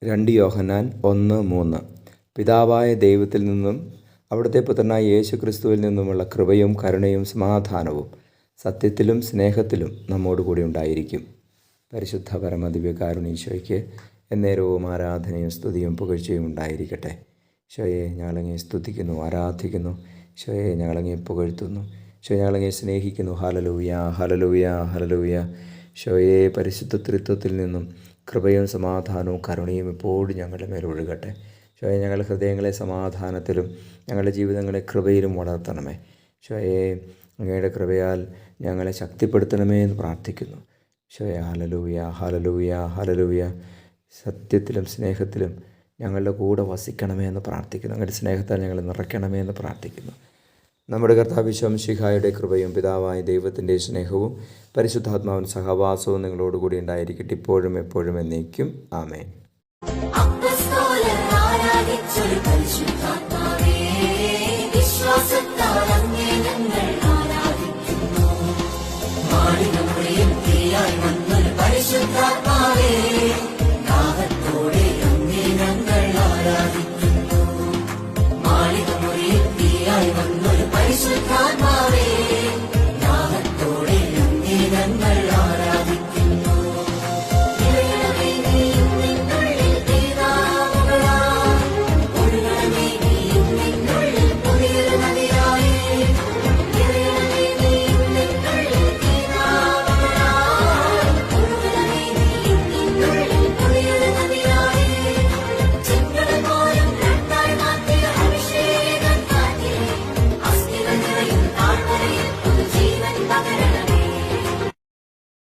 2 യോഹന്നാൻ 1:3. പിതാവായ ദൈവത്തിൽ നിന്നും അവിടുത്തെ പുത്രനായ യേശു ക്രിസ്തുവിൽ നിന്നുമുള്ള കൃപയും കരുണയും സമാധാനവും സത്യത്തിലും സ്നേഹത്തിലും നമ്മോടുകൂടി ഉണ്ടായിരിക്കും. പരിശുദ്ധ പരമദിവ്യകാരുണീശോയ്ക്ക് എന്നേരവും ആരാധനയും സ്തുതിയും പുകഴ്ചയും ഉണ്ടായിരിക്കട്ടെ. ഈശോയെ ഞങ്ങളങ്ങേ സ്തുതിക്കുന്നു, ആരാധിക്കുന്നു. ഈശോയെ ഞങ്ങളങ്ങേ പുകഴ്ത്തുന്നു. ഈശോയെ ഞങ്ങളങ്ങേ സ്നേഹിക്കുന്നു. Hallelujah, hallelujah, hallelujah. ഈശോയെ പരിശുദ്ധ ത്രിത്വത്തിൽ നിന്നും കൃപയും സമാധാനവും കരുണയും എപ്പോഴും ഞങ്ങളുടെ മേൽ ഒഴുകട്ടെ. ഈശോയെ ഞങ്ങളുടെ ഹൃദയങ്ങളെ സമാധാനത്തിലും ഞങ്ങളുടെ ജീവിതങ്ങളെ കൃപയിലും വളർത്തണമേ. ഈശോയെ അങ്ങയുടെ കൃപയാൽ ഞങ്ങളെ ശക്തിപ്പെടുത്തണമേ എന്ന് പ്രാർത്ഥിക്കുന്നു. ഈശോയെ ഹല്ലേലൂയ, ഹല്ലേലൂയ, ഹല്ലേലൂയ. സത്യത്തിലും സ്നേഹത്തിലും ഞങ്ങളുടെ കൂടെ വസിക്കണമേ എന്ന് പ്രാർത്ഥിക്കുന്നു. അങ്ങയുടെ സ്നേഹത്താൽ ഞങ്ങളെ നിറയ്ക്കണമേ എന്ന് പ്രാർത്ഥിക്കുന്നു. നമ്മുടെ കർത്താവ് മിശിഹായുടെ കൃപയും പിതാവായ ദൈവത്തിൻ്റെ സ്നേഹവും പരിശുദ്ധാത്മാവിൻ്റെ സഹവാസവും നിങ്ങളോടുകൂടി ഉണ്ടായിരിക്കട്ടെ, ഇപ്പോഴും എപ്പോഴും എന്നേക്കും. ആമേൻ. പരിശുദ്ധാത്മാവേ